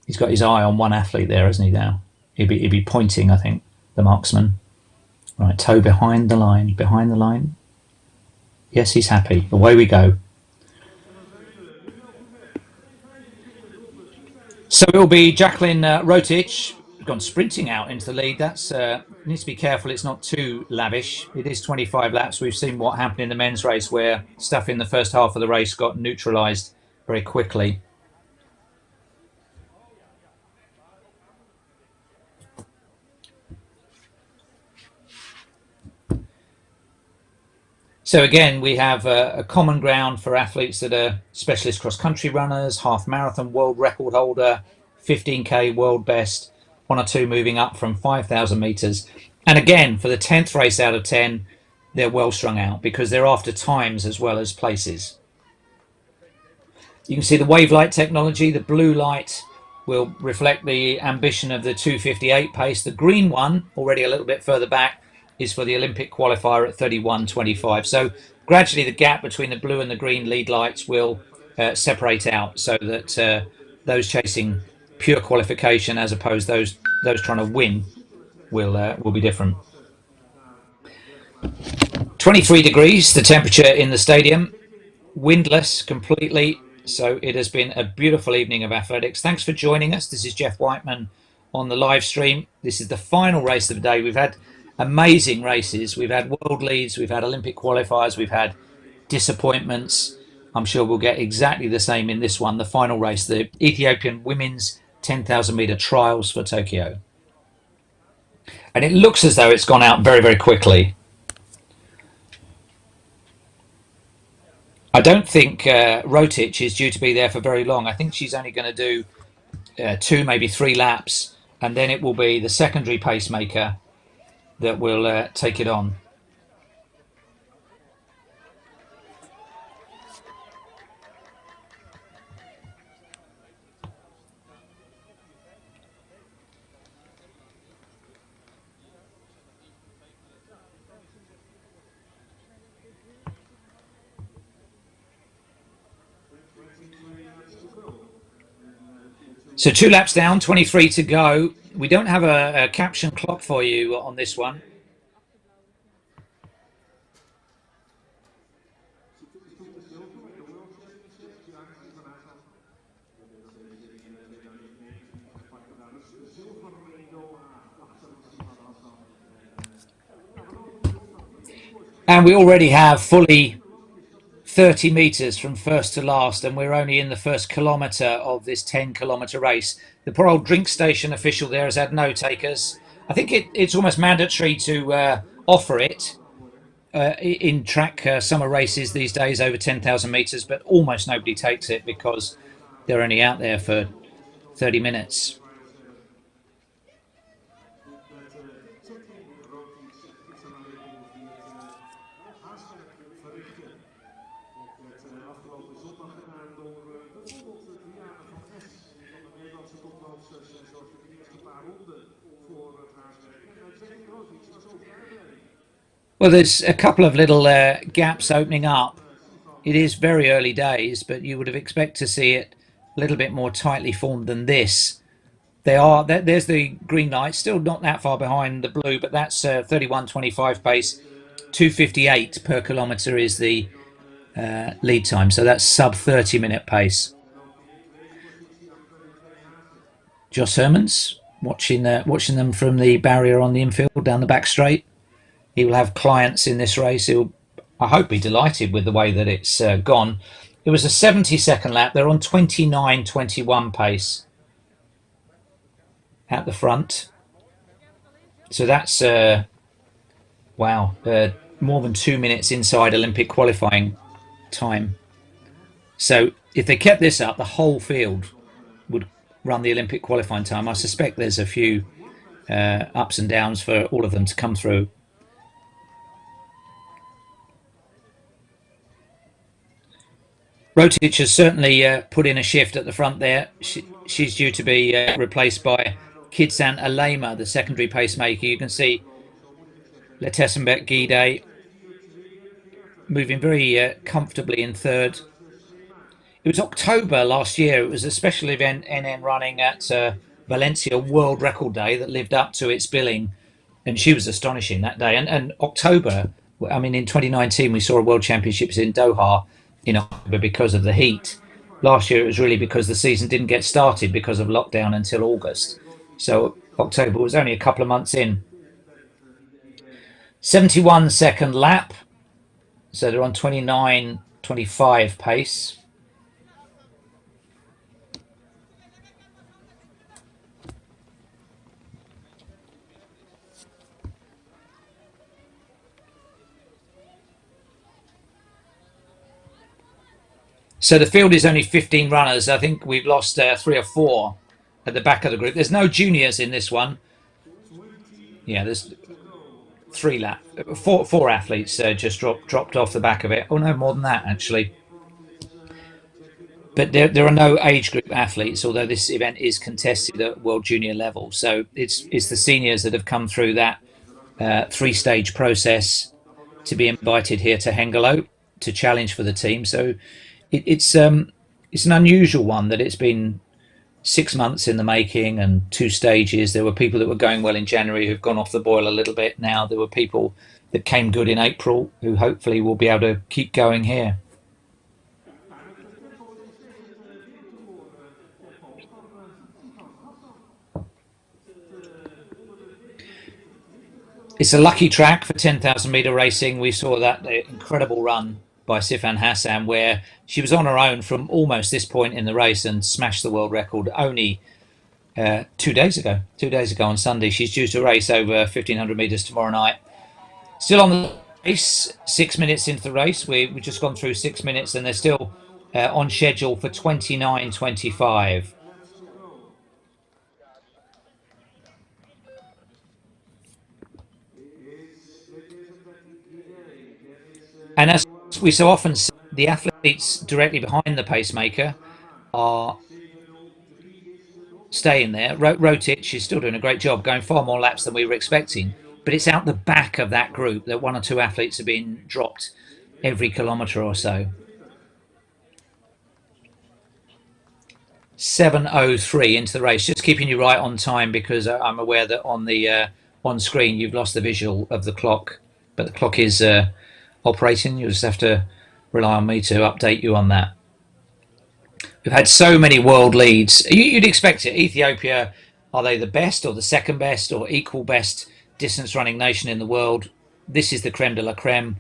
He's got his eye on one athlete there, hasn't he? Now he'd be pointing, I think, the marksman. Right, toe behind the line, behind the line. Yes, he's happy. Away we go. So it'll be Jacqueline Rotich gone sprinting out into the lead. That's needs to be careful. It's not too lavish. It is 25 laps. We've seen what happened in the men's race, where stuff in the first half of the race got neutralised very quickly. So again, we have a common ground for athletes that are specialist cross-country runners, half marathon world record holder, 15K world best, one or two moving up from 5,000 metres. And again, for the 10th race out of 10, they're well strung out because they're after times as well as places. You can see the wave light technology. The blue light will reflect the ambition of the 2:58 pace. The green one, already a little bit further back, is for the Olympic qualifier at 31:25. So gradually the gap between the blue and the green lead lights will separate out, so that those chasing pure qualification, as opposed to those trying to win, will be different. 23 degrees, the temperature in the stadium, windless completely. So it has been a beautiful evening of athletics. Thanks for joining us. This is Jeff Whiteman on the live stream. This is the final race of the day. We've had amazing races. We've had world leads, we've had Olympic qualifiers, we've had disappointments. I'm sure we'll get exactly the same in this one, the final race, the Ethiopian women's 10,000 meter trials for Tokyo. And it looks as though it's gone out very, very quickly. I don't think Rotich is due to be there for very long. I think she's only going to do 2, maybe 3 laps, and then it will be the secondary pacemaker that will take it on. So 2 laps down, 23 to go. We don't have a caption clock for you on this one. And we already have fully 30 metres from first to last, and we're only in the first kilometre of this 10-kilometre race. The poor old drink station official there has had no takers. I think it's almost mandatory to offer it in track summer races these days over 10,000 metres, but almost nobody takes it because they're only out there for 30 minutes. Well, there's a couple of little gaps opening up. It is very early days, but you would have expected to see it a little bit more tightly formed than this. There's the green light, still not that far behind the blue, but that's 31:25 pace. 2:58 per kilometre is the lead time, so that's sub 30-minute pace. Josh Hermans watching them from the barrier on the infield down the back straight. He will have clients in this race. He'll, I hope, be delighted with the way that it's gone. It was a 70-second lap. They're on 29:21 pace at the front. So that's, wow, more than 2 minutes inside Olympic qualifying time. So if they kept this up, the whole field would run the Olympic qualifying time. I suspect there's a few ups and downs for all of them to come through. Rotich has certainly put in a shift at the front there. She's due to be replaced by Kidsan Alema, the secondary pacemaker. You can see letesenbet Giday moving very comfortably in third. It was October last year. It was a special event NN running at Valencia World Record Day that lived up to its billing, and she was astonishing that day. And October, I mean, in 2019 we saw a World Championships in Doha in October because of the heat. Last year it was really because the season didn't get started because of lockdown until August. So October was only a couple of months in. 71-second lap, so they're on 29:25 pace. So the field is only 15 runners. I think we've lost 3 or 4 at the back of the group. There's no juniors in this one. Yeah, there's four athletes just dropped off the back of it. Oh no, more than that actually. But there are no age group athletes, although this event is contested at world junior level. So it's the seniors that have come through that 3-stage process to be invited here to Hengelo to challenge for the team. So it's an unusual one that it's been 6 months in the making and 2 stages. There were people that were going well in January who've gone off the boil a little bit now. There were people that came good in April who hopefully will be able to keep going here. It's a lucky track for 10,000 meter racing. We saw that incredible run by Sifan Hassan where she was on her own from almost this point in the race and smashed the world record only 2 days ago. 2 days ago on Sunday. She's due to race over 1,500 meters tomorrow night. Still on the race, 6 minutes into the race. We've just gone through 6 minutes and they're still on schedule for 29:25. And as we so often see, the athletes directly behind the pacemaker are staying there. Rotich is still doing a great job, going far more laps than we were expecting. But it's out the back of that group that 1 or 2 athletes have been dropped every kilometre or so. 7:03 into the race, just keeping you right on time because I'm aware that on the on screen you've lost the visual of the clock, but the clock is operating. You'll just have to rely on me to update you on that. We've had so many world leads. You'd expect it. Ethiopia, are they the best or the second best or equal best distance running nation in the world? This is the creme de la creme.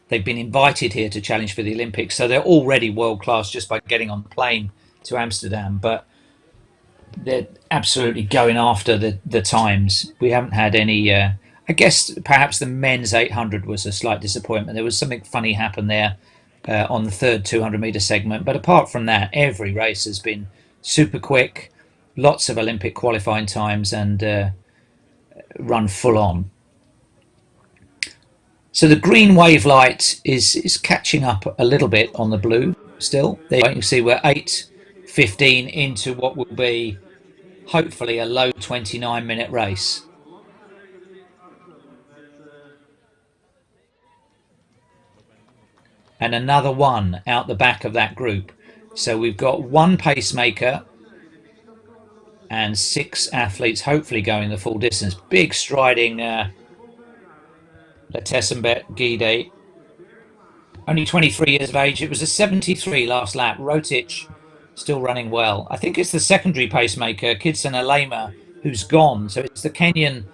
They've been invited here to challenge for the Olympics, so they're already world class just by getting on the plane to Amsterdam. But they're absolutely going after the times. We haven't had any. I guess perhaps the men's 800 was a slight disappointment. There was something funny happen there on the third 200-meter segment. But apart from that, every race has been super quick, lots of Olympic qualifying times, and run full on. So the green wave light is catching up a little bit on the blue still. There you can see we're 8:15 into what will be hopefully a low 29-minute race. And another one out the back of that group. So we've got 1 pacemaker and 6 athletes hopefully going the full distance. Big striding letesenbet Giday. Only 23 years of age. It was a 73 last lap. Rotich still running well. I think it's the secondary pacemaker, Kidson Alema, who's gone. So it's the Kenyan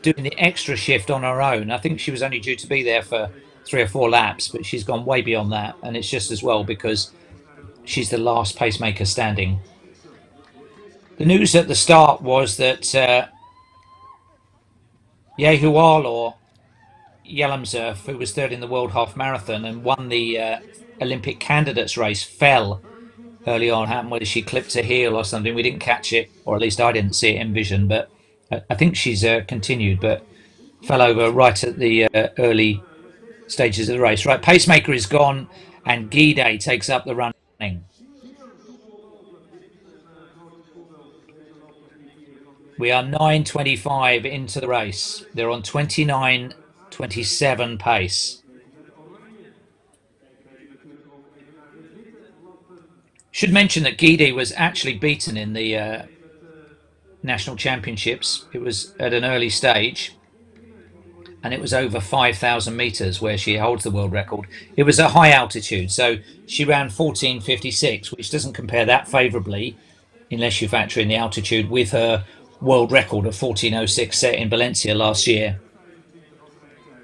doing the extra shift on her own. I think she was only due to be there for 3 or 4 laps, but she's gone way beyond that. And it's just as well because she's the last pacemaker standing. The news at the start was that Yehualo Yelamzurf, who was third in the World Half Marathon and won the Olympic candidates race, fell early on. Happened whether she clipped her heel or something. We didn't catch it, or at least I didn't see it in vision. But I think she's continued, but fell over right at the early stages of the race. Right, pacemaker is gone, and Giday takes up the running. We are 9:25 into the race. They're on 29:27 pace. Should mention that Giday was actually beaten in the national championships. It was at an early stage, and it was over 5,000 meters where she holds the world record. It was a high altitude, so she ran 14:56, which doesn't compare that favourably unless you factor in the altitude with her world record of 14:06 set in Valencia last year.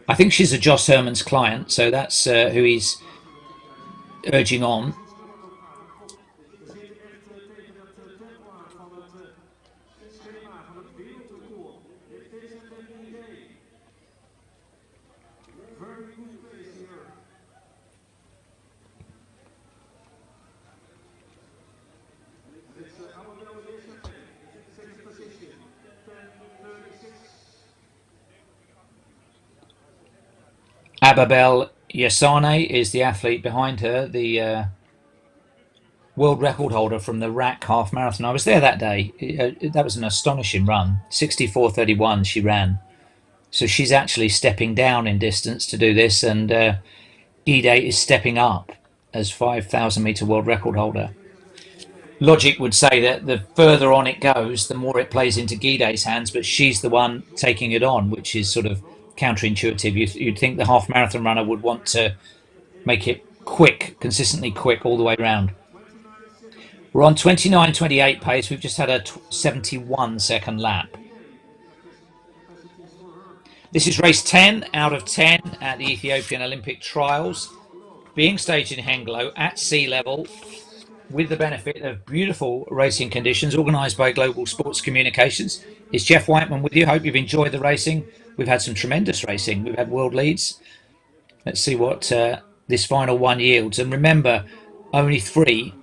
I think she's a Joss Herman's client, so that's who he's urging on. Ababel Yasane is the athlete behind her, the world record holder from the RAC half marathon. I was there that day. That was an astonishing run. 64:31 she ran. So she's actually stepping down in distance to do this, and Giday is stepping up as 5,000 meter world record holder. Logic would say that the further on it goes, the more it plays into Giday's hands, but she's the one taking it on, which is sort of counterintuitive. You'd think the half marathon runner would want to make it quick, consistently quick all the way around. We're on 29:28 pace. We've just had a 71-second lap. This is race 10 out of 10 at the Ethiopian Olympic Trials, being staged in Hengelo at sea level with the benefit of beautiful racing conditions organised by Global Sports Communications. It's Jeff Whiteman with you. Hope you've enjoyed the racing. We've had some tremendous racing. We've had world leads. Let's see what this final one yields. And remember, only 3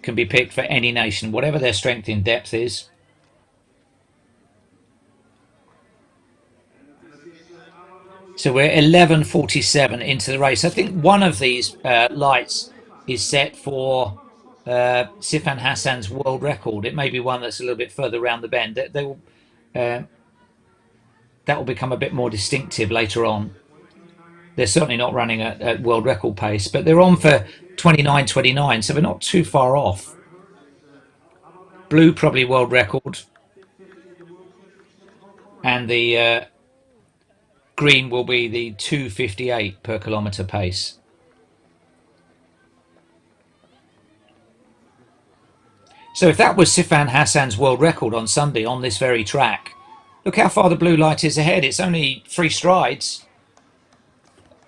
can be picked for any nation, whatever their strength in depth is. So we're 11:47 into the race. I think one of these lights is set for Sifan Hassan's world record. It may be one that's a little bit further around the bend. That will become a bit more distinctive later on. They're certainly not running at world record pace, but they're on for 29:29, so we're not too far off. Blue probably world record, and the green will be the 2:58 per kilometre pace. So if that was Sifan Hassan's world record on Sunday on this very track, look how far the blue light is ahead. It's only 3 strides.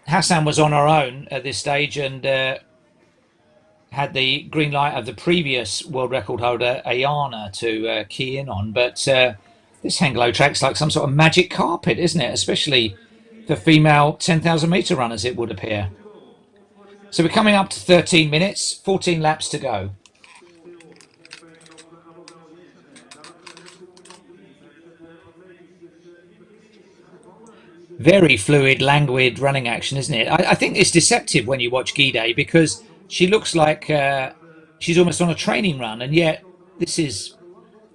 Hassan was on her own at this stage and had the green light of the previous world record holder, Ayana, to key in on. But this Hengelo track's like some sort of magic carpet, isn't it? Especially for female 10,000 metre runners, it would appear. So we're coming up to 13 minutes, 14 laps to go. Very fluid, languid running action, isn't it? I think it's deceptive when you watch Giday because she looks like she's almost on a training run, and yet this is,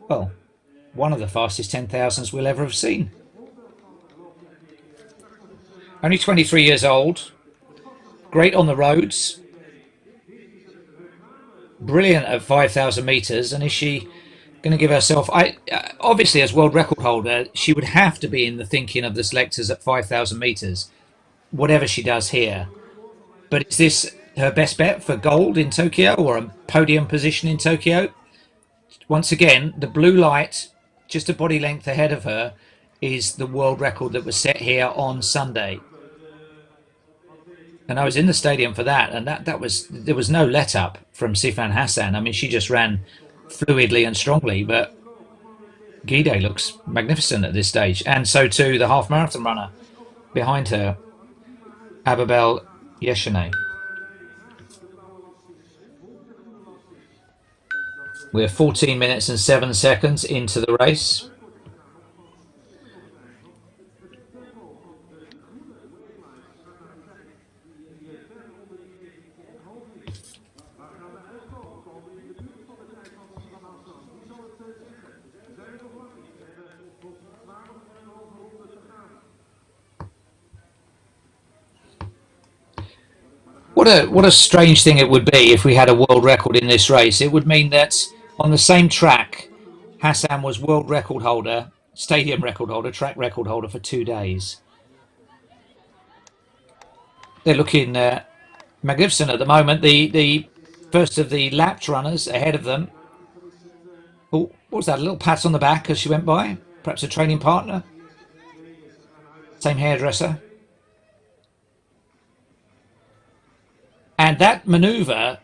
well, one of the fastest 10,000s we'll ever have seen. Only 23 years old, great on the roads, brilliant at 5,000 metres, and is she going to give herself... obviously, as world record holder, she would have to be in the thinking of the selectors at 5,000 metres, whatever she does here. But is this her best bet for gold in Tokyo or a podium position in Tokyo? Once again, the blue light, just a body length ahead of her, is the world record that was set here on Sunday. And I was in the stadium for that, and there was no let up from Sifan Hassan. I mean, she just ran fluidly and strongly, but Giday looks magnificent at this stage, and so too the half marathon runner behind her, Ababel Yeshane. We're 14 minutes and 7 seconds into the race. What a strange thing it would be if we had a world record in this race. It would mean that on the same track, Hassan was world record holder, stadium record holder, track record holder for 2 days. They're looking magnificent at the moment. The first of the lapped runners ahead of them. Oh, what was that? A little pat on the back as she went by? Perhaps a training partner? Same hairdresser? And that manoeuvre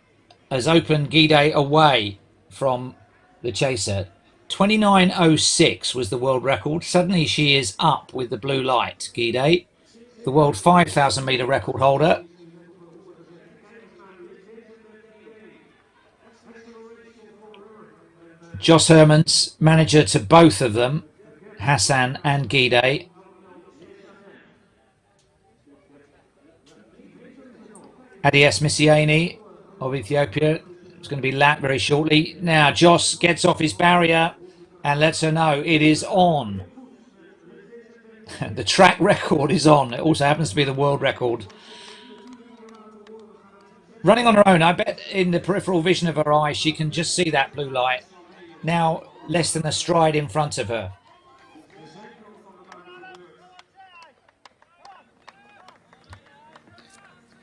has opened Giday away from the chaser. 29.06 was the world record. Suddenly she is up with the blue light, Giday, the world 5,000 metre record holder. Joss Herman's manager to both of them, Hassan and Giday. Adias Misiani of Ethiopia is going to be lapped very shortly. Now Joss gets off his barrier and lets her know it is on. The track record is on. It also happens to be the world record. Running on her own, I bet in the peripheral vision of her eye she can just see that blue light. Now less than a stride in front of her.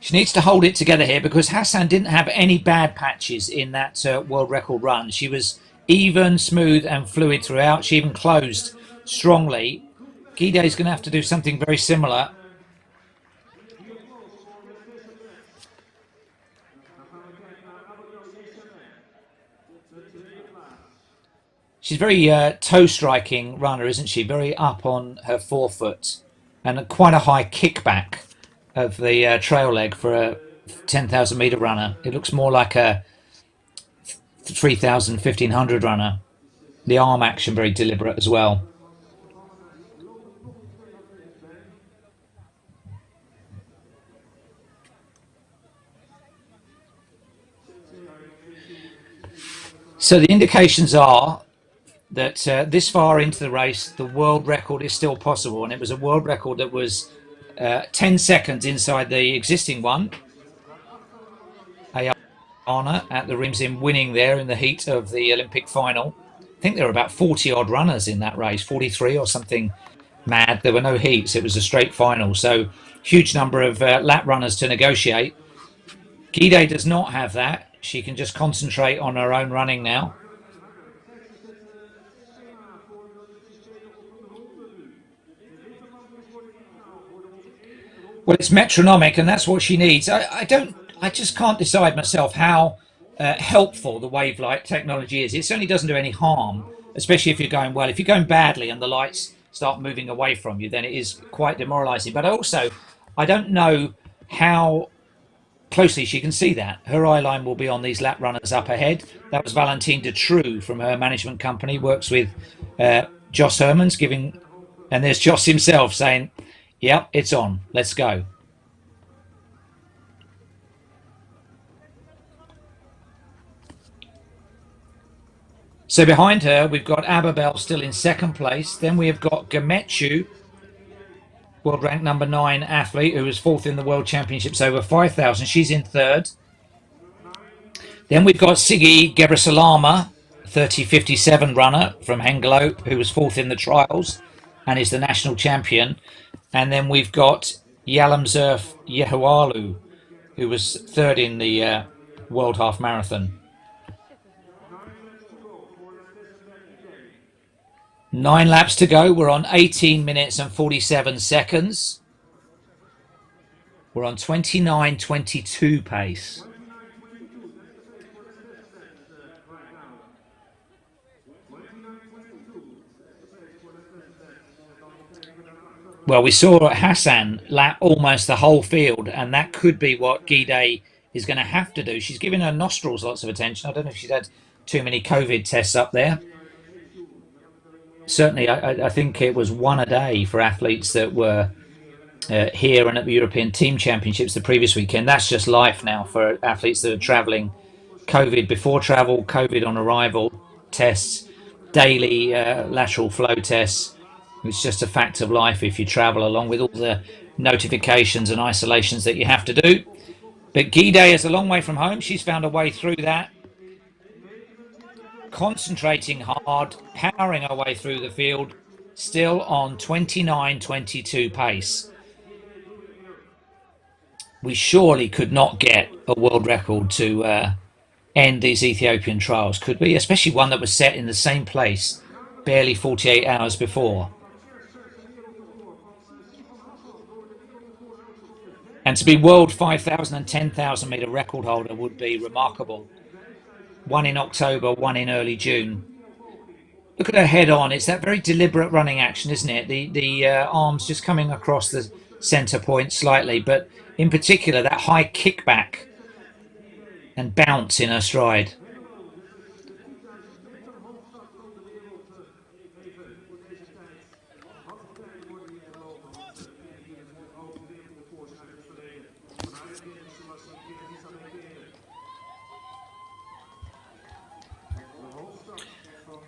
She needs to hold it together here because Hassan didn't have any bad patches in that world record run. She was even, smooth and fluid throughout. She even closed strongly. Giday's going to have to do something very similar. She's very toe-striking runner, isn't she? Very up on her forefoot and quite a high kickback of the trail leg for a 10,000 metre runner. It looks more like a 3,000, 1,500 runner. The arm action very deliberate as well. So the indications are that this far into the race, the world record is still possible. And it was a world record that was 10 seconds inside the existing one. Ayana at the Rimsim winning there in the heat of the Olympic final. I think there were about 40 odd runners in that race, 43 or something mad. There were no heats. It was a straight final. So huge number of lap runners to negotiate. Giday does not have that. She can just concentrate on her own running now. Well, it's metronomic, and that's what she needs. I just can't decide myself how helpful the wave light technology is. It certainly doesn't do any harm, especially if you're going well. If you're going badly and the lights start moving away from you, then it is quite demoralising. But also, I don't know how closely she can see that. Her eye line will be on these lap runners up ahead. That was Valentine de True from her management company, works with Joss Hermans, giving, and there's Joss himself saying, yep, it's on. Let's go. So behind her, we've got Ababel still in second place. Then we have got Gamechu, world ranked number 9 athlete, who was fourth in the World Championships over 5,000. She's in third. Then we've got Sigi Gebresalama, 30.57 runner from Hengelo, who was fourth in the trials and is the national champion. And then we've got Yalamzurf Yehualu, who was third in the World Half Marathon. 9 laps to go. We're on 18 minutes and 47 seconds. We're on 29.22 pace. Well, we saw Hassan lap almost the whole field, and that could be what Giday is going to have to do. She's giving her nostrils lots of attention. I don't know if she's had too many COVID tests up there. Certainly, I think it was one a day for athletes that were here and at the European Team Championships the previous weekend. That's just life now for athletes that are travelling. COVID before travel, COVID on arrival, tests, daily lateral flow tests. It's just a fact of life if you travel, along with all the notifications and isolations that you have to do. But Giday is a long way from home. She's found a way through that, concentrating hard, powering her way through the field, still on 29:22 pace. We surely could not get a world record to end these Ethiopian trials, could we? Especially one that was set in the same place barely 48 hours before. And to be world 5,000 and 10,000 metre record holder would be remarkable. One in October, one in early June. Look at her head on. It's that very deliberate running action, isn't it? The arms just coming across the centre point slightly, but in particular that high kickback and bounce in her stride.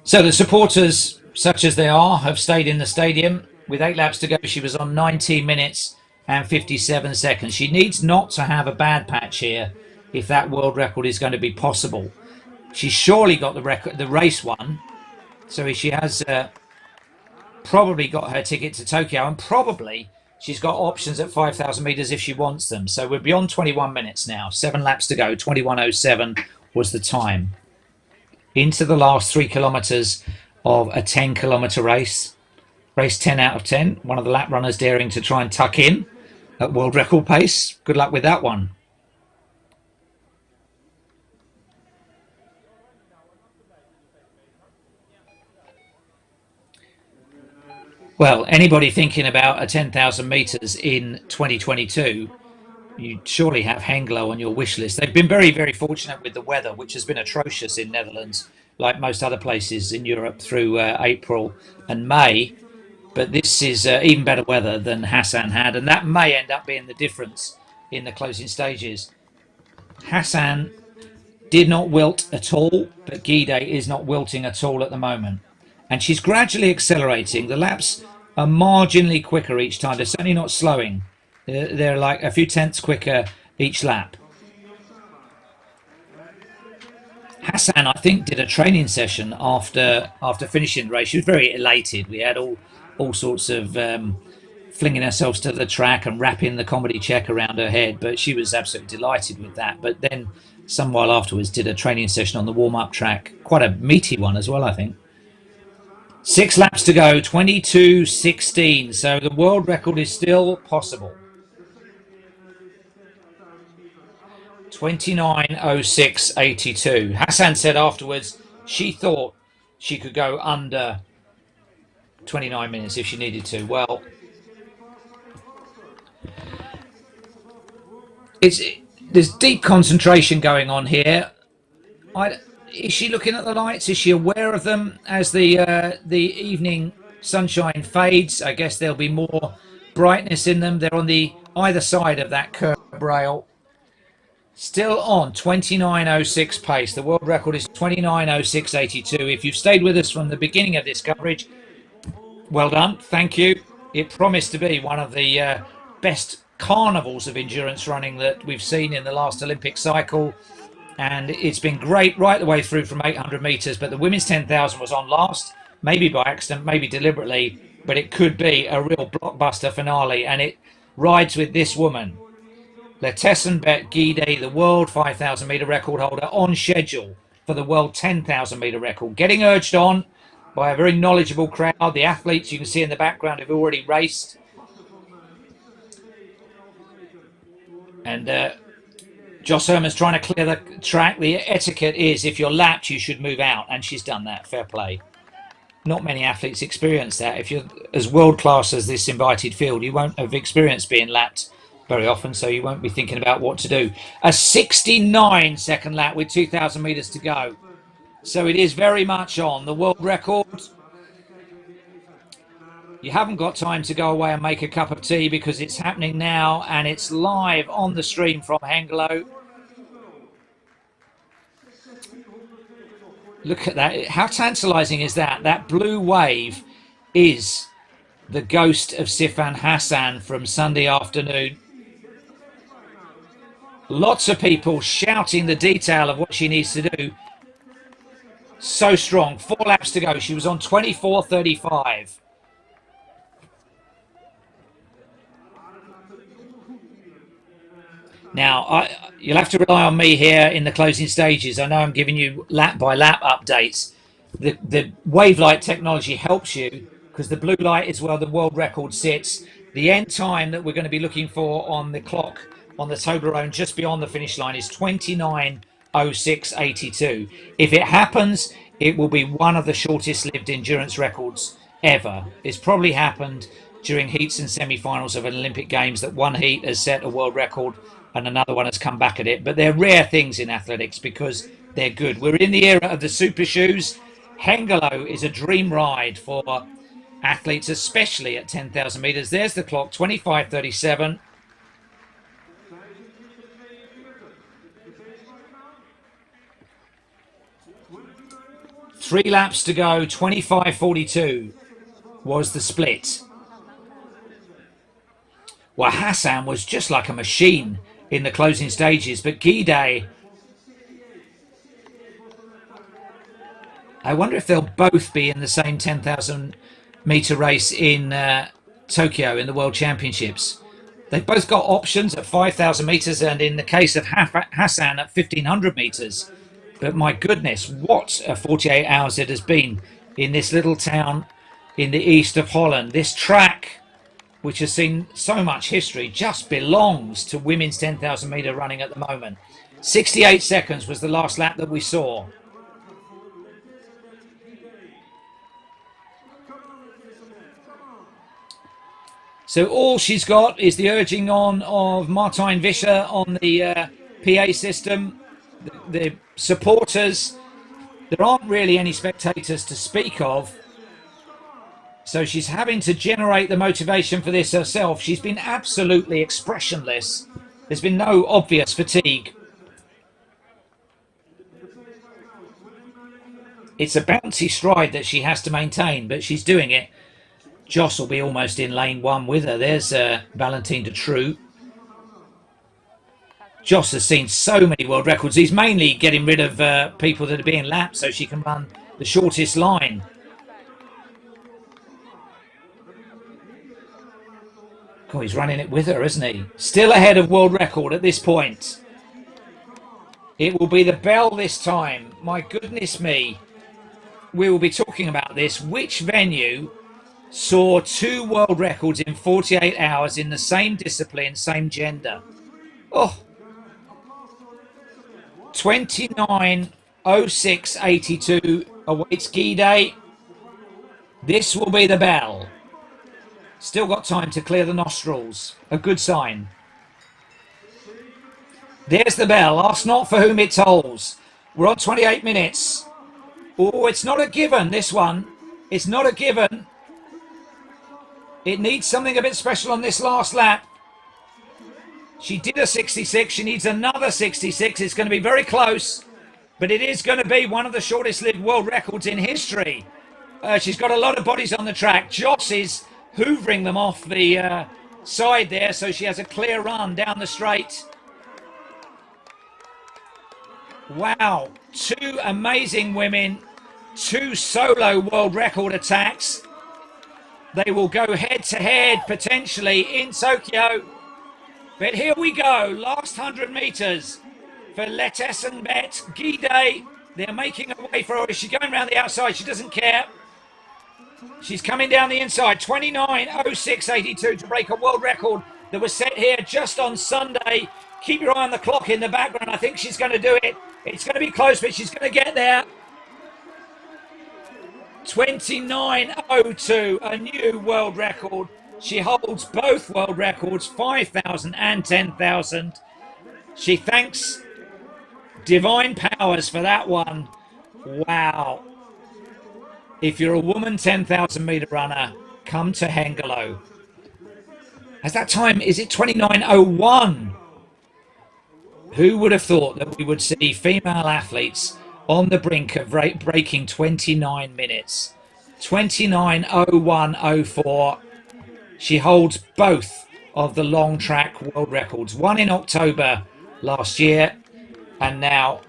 So the supporters, such as they are, have stayed in the stadium. With 8 laps to go, she was on 19 minutes and 57 seconds. She needs not to have a bad patch here if that world record is going to be possible. She's surely got the record, the race won. So she has probably got her ticket to Tokyo, and probably she's got options at 5,000 metres if she wants them. So we're beyond 21 minutes now. 7 laps to go. 21:07 was the time. Into the last 3 kilometres of a 10-kilometre race. Race 10 out of 10. One of the lap runners daring to try and tuck in at world record pace. Good luck with that one. Well, anybody thinking about a 10,000 metres in 2022, you surely have Hengelo on your wish list. They've been very, very fortunate with the weather, which has been atrocious in Netherlands, like most other places in Europe through April and May. But this is even better weather than Hassan had, and that may end up being the difference in the closing stages. Hassan did not wilt at all, but Giday is not wilting at all at the moment. And she's gradually accelerating. The laps are marginally quicker each time. They're certainly not slowing. They're like a few tenths quicker each lap. Hassan, I think, did a training session after finishing the race. She was very elated. We had all sorts of flinging ourselves to the track and wrapping the comedy check around her head, but she was absolutely delighted with that. But then some while afterwards did a training session on the warm-up track, quite a meaty one as well, I think. 6 laps to go, 22:16, so the world record is still possible. 29:06.82. Hassan said afterwards she thought she could go under 29 minutes if she needed to. Well, there's deep concentration going on here. Is she looking at the lights? Is she aware of them as the evening sunshine fades? I guess there'll be more brightness in them. They're on the either side of that curb rail. Still on 29:06 pace. The world record is 29:06.82. If you've stayed with us from the beginning of this coverage, well done. Thank you. It promised to be one of the best carnivals of endurance running that we've seen in the last Olympic cycle. And it's been great right the way through from 800 metres. But the women's 10,000 was on last, maybe by accident, maybe deliberately. But it could be a real blockbuster finale. And it rides with this woman, letesenbet Giday, the world 5,000 metre record holder, on schedule for the world 10,000 metre record. Getting urged on by a very knowledgeable crowd. The athletes you can see in the background have already raced. And Joss Herman's trying to clear the track. The etiquette is if you're lapped, you should move out. And she's done that. Fair play. Not many athletes experience that. If you're as world-class as this invited field, you won't have experienced being lapped very often, so you won't be thinking about what to do. A 69-second lap with 2,000 metres to go. So it is very much on. The world record. You haven't got time to go away and make a cup of tea because it's happening now and it's live on the stream from Hengelo. Look at that. How tantalising is that? That blue wave is the ghost of Sifan Hassan from Sunday afternoon. Lots of people shouting the detail of what she needs to do. So strong. 4 laps to go. She was on 24:35. Now, you'll have to rely on me here in the closing stages. I know I'm giving you lap by lap updates. The wave light technology helps you because the blue light is where the world record sits. The end time that we're going to be looking for on the clock on the Toblerone just beyond the finish line is 29:06:82. If it happens, it will be one of the shortest lived endurance records ever. It's probably happened during heats and semi-finals of an Olympic Games that one heat has set a world record and another one has come back at it. But they're rare things in athletics because they're good. We're in the era of the super shoes. Hengelo is a dream ride for athletes, especially at 10,000 meters. There's the clock, 25:37. Three laps to go, 25:42 was the split. Well, Hassan was just like a machine in the closing stages, but Giday, I wonder if they'll both be in the same 10,000 meter race in Tokyo in the World Championships. They've both got options at 5,000 meters and in the case of Hassan at 1,500 meters. But my goodness, what a 48 hours it has been in this little town in the east of Holland. This track, which has seen so much history, just belongs to women's 10,000 meter running at the moment. 68 seconds was the last lap that we saw. So all she's got is the urging on of Martijn Visser on the PA system. The supporters, there aren't really any spectators to speak of. So she's having to generate the motivation for this herself. She's been absolutely expressionless. There's been no obvious fatigue. It's a bouncy stride that she has to maintain, but she's doing it. Joss will be almost in lane one with her. There's Valentine de True. Joss has seen so many world records. He's mainly getting rid of people that are being lapped so she can run the shortest line. God, he's running it with her, isn't he? Still ahead of world record at this point. It will be the bell this time. My goodness me. We will be talking about this. Which venue saw 2 world records in 48 hours in the same discipline, same gender? Oh. 29:06:82 awaits Giday. This will be the bell. Still got time to clear the nostrils. A good sign. There's the bell. Ask not for whom it tolls. We're on 28 minutes. Oh, it's not a given, this one. It's not a given. It needs something a bit special on this last lap. She did a 66. She needs another 66. It's going to be very close, but it is going to be one of the shortest lived world records in history. She's got a lot of bodies on the track. Joss is hoovering them off the side there, so she has a clear run down the straight. Wow, 2 amazing women, 2 solo world record attacks. They will go head to head potentially in Tokyo. But here we go, last 100 meters for letesenbet. Giday, they're making a way for her. Is she going around the outside? She doesn't care. She's coming down the inside, 29:06:82 to break a world record that was set here just on Sunday. Keep your eye on the clock in the background. I think she's going to do it. It's going to be close, but she's going to get there. 29:02, a new world record. She holds both world records, 5,000 and 10,000. She thanks divine powers for that one. Wow. If you're a woman 10,000 meter runner, come to Hengelo. At that time, is it 29:01? Who would have thought that we would see female athletes on the brink of breaking 29 minutes? 29:01:04. She holds both of the long track world records. One in October last year, and now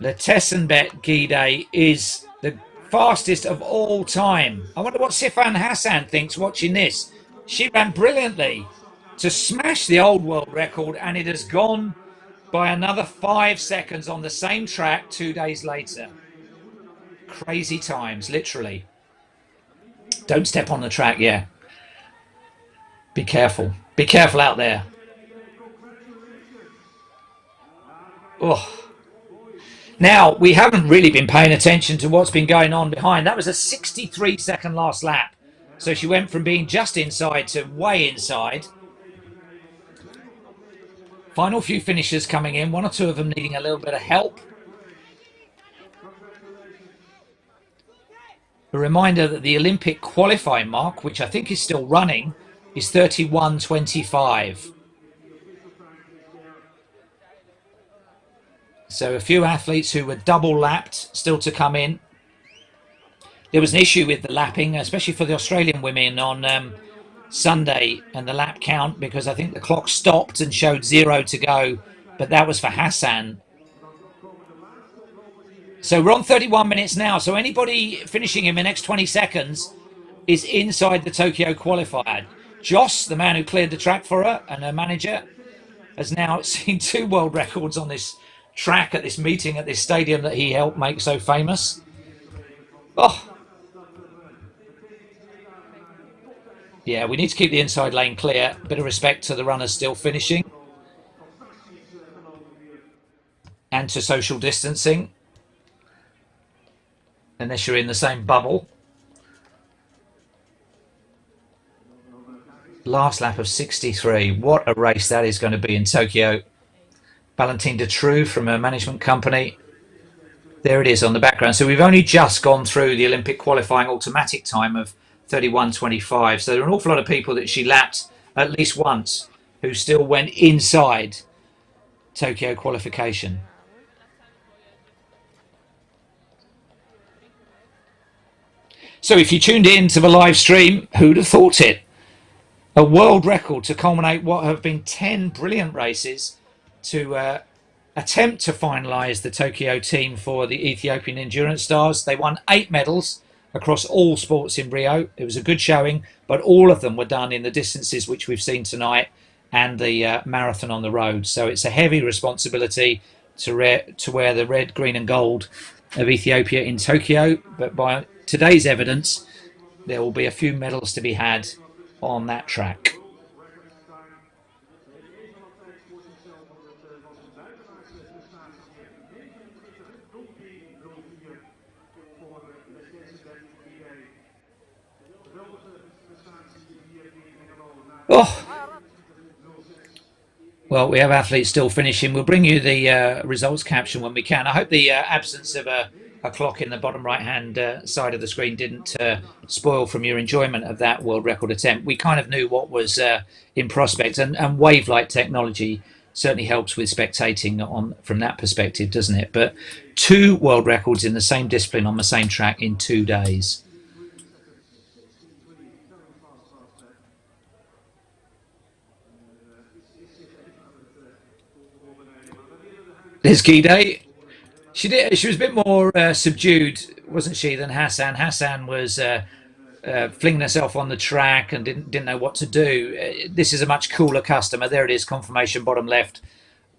letesenbet Giday is the fastest of all time. I wonder what Sifan Hassan thinks watching this. She ran brilliantly to smash the old world record, and it has gone by another 5 seconds on the same track 2 days later. Crazy times, literally. Don't step on the track, yeah. Be careful. Be careful out there. Oh. Now, we haven't really been paying attention to what's been going on behind. That was a 63-second last lap. So she went from being just inside to way inside. Final few finishers coming in, one or two of them needing a little bit of help. A reminder that the Olympic qualifying mark, which I think is still running, is 31:25. So a few athletes who were double lapped still to come in. There was an issue with the lapping, especially for the Australian women on Sunday and the lap count, because I think the clock stopped and showed 0 to go, but that was for Hassan. So we're on 31 minutes now. So anybody finishing in the next 20 seconds is inside the Tokyo qualifier. Joss, the man who cleared the track for her, and her manager, has now seen 2 world records on this track at this meeting at this stadium that he helped make so famous. Oh, yeah, we need to keep the inside lane clear. Bit of respect to the runners still finishing and to social distancing, unless you're in the same bubble. Last lap of 63. What a race that is going to be in Tokyo. Valentine Dutroux from her management company. There it is on the background. So we've only just gone through the Olympic qualifying automatic time of 31:25. So there are an awful lot of people that she lapped at least once who still went inside Tokyo qualification. So if you tuned in to the live stream, who'd have thought it? A world record to culminate what have been 10 brilliant races to attempt to finalise the Tokyo team for the Ethiopian Endurance Stars. They won 8 medals across all sports in Rio. It was a good showing, but all of them were done in the distances which we've seen tonight and the marathon on the road. So it's a heavy responsibility to wear the red, green and gold of Ethiopia in Tokyo. But by today's evidence, there will be a few medals to be had on that track. Oh, well, we have athletes still finishing. We'll bring you the results caption when we can. I hope the absence of a clock in the bottom right-hand side of the screen didn't spoil from your enjoyment of that world record attempt. We kind of knew what was in prospect, and wave-like technology certainly helps with spectating from that perspective, doesn't it? But 2 world records in the same discipline on the same track in 2 days. There's Giday. She was a bit more subdued, wasn't she, than Hassan? Hassan was flinging herself on the track and didn't know what to do. This is a much cooler customer. There it is, confirmation bottom left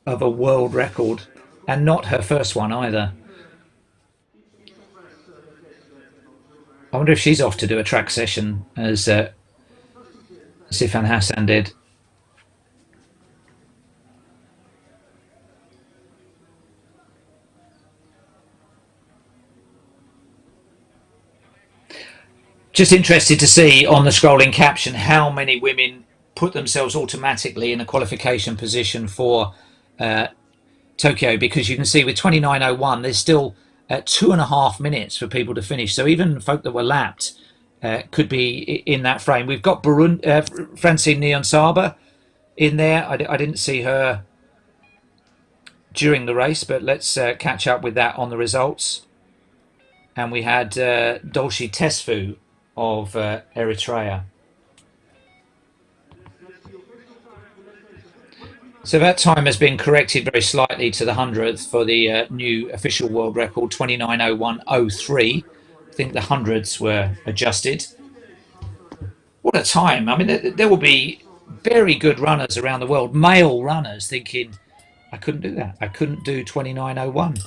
of a world record, and not her first one either. I wonder if she's off to do a track session as Sifan Hassan did. Just interested to see on the scrolling caption how many women put themselves automatically in a qualification position for Tokyo, because you can see with 29:01 there's still 2.5 minutes for people to finish. So even folk that were lapped could be in that frame. We've got Francine Niyonsaba in there. I didn't see her during the race, but let's catch up with that on the results. And we had Dolce Tesfu of Eritrea. So that time has been corrected very slightly to the 100th for the new official world record, 29:01:03. I think the hundreds were adjusted. What a time. I mean, there will be very good runners around the world, male runners, thinking, I couldn't do that. I couldn't do 29:01.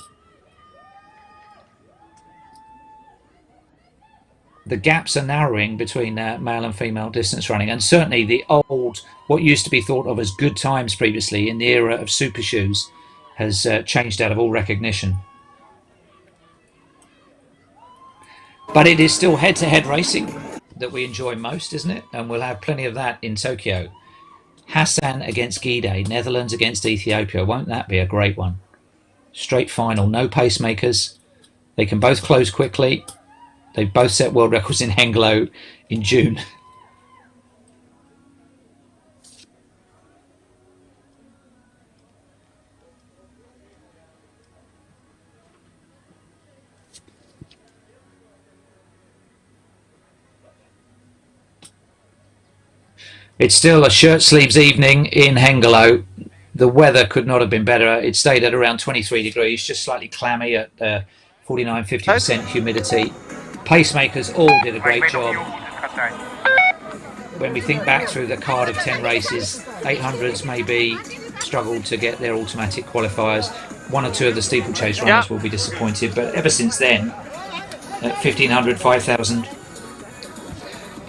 The gaps are narrowing between male and female distance running, and certainly the old, what used to be thought of as good times previously in the era of super shoes, has changed out of all recognition. But it is still head-to-head racing that we enjoy most, isn't it? And we'll have plenty of that in Tokyo. Hassan against Giday, Netherlands against Ethiopia. Won't that be a great one? Straight final, no pacemakers. They can both close quickly. They've both set world records in Hengelo in June. It's still a shirt sleeves evening in Hengelo. The weather could not have been better. It stayed at around 23 degrees, just slightly clammy at 49-50% humidity. Pacemakers all did a great job. When we think back through the card of 10 races, 800s maybe struggled to get their automatic qualifiers. One or two of the steeplechase runners will be disappointed, but ever since then, at 1500, 5000.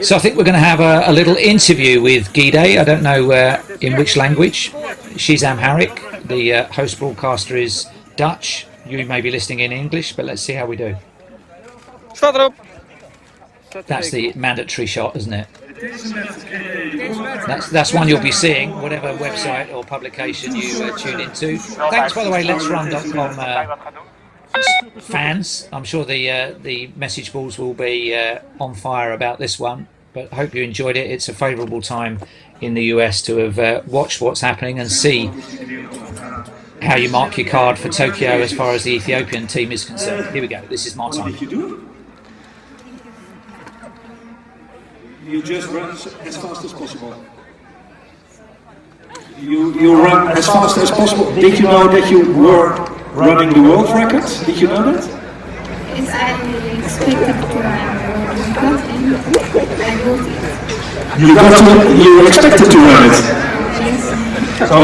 So I think we're going to have a little interview with Giday. I don't know in which language. She's Amharic. The host broadcaster is Dutch. You may be listening in English, but let's see how we do. That's the mandatory shot, isn't it? That's one you'll be seeing, whatever website or publication you tune into. Thanks, by the way, letesenbet.com fans. I'm sure the message boards will be on fire about this one, but hope you enjoyed it. It's a favourable time in the US to have watched what's happening and see how you mark your card for Tokyo as far as the Ethiopian team is concerned. Here we go. This is my time. You just run as fast as possible. You run as fast as possible. Did you know that you were running the world record? Did you know that? Yes, I expected to run the world record and I wrote it. You expected to run it? Yes. So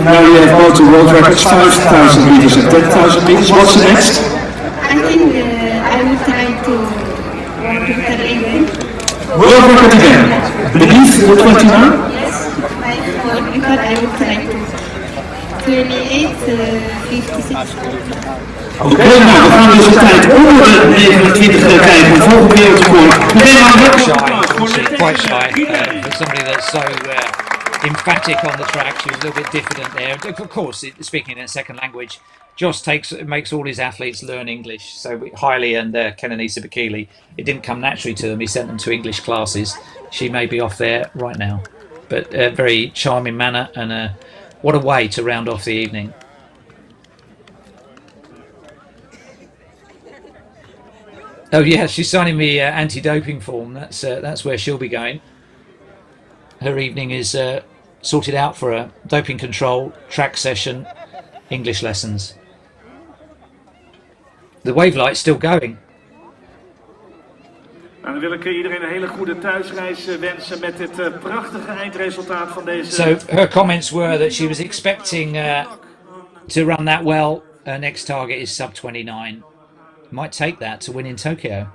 now you have both the world records, 5,000 meters and 10,000 meters. What's next? I think I will try to world record again. World record again? Beneath the 29? Yes, my world record I will try to 28:56. Oké, nou we gaan dus een tijd onder de 29 krijgen voor volgende wereldrecord. Quite shy for somebody that's so emphatic on the track. She was a little bit diffident there. Of course, speaking in a second language, Josh makes all his athletes learn English. So Hailey and Kenenisa Bakili, it didn't come naturally to them. He sent them to English classes. She may be off there right now, but a very charming manner, and what a way to round off the evening. Oh yeah, she's signing me anti-doping form. That's where she'll be going. Her evening is sorted out for her. Doping control, track session, English lessons. The wave light's still going. Nou, dan wil ik iedereen een hele goede thuisreis wensen met dit prachtige eindresultaat van deze... So her comments were that she was expecting to run that well. Her next target is sub 29. Might take that to win in Tokyo.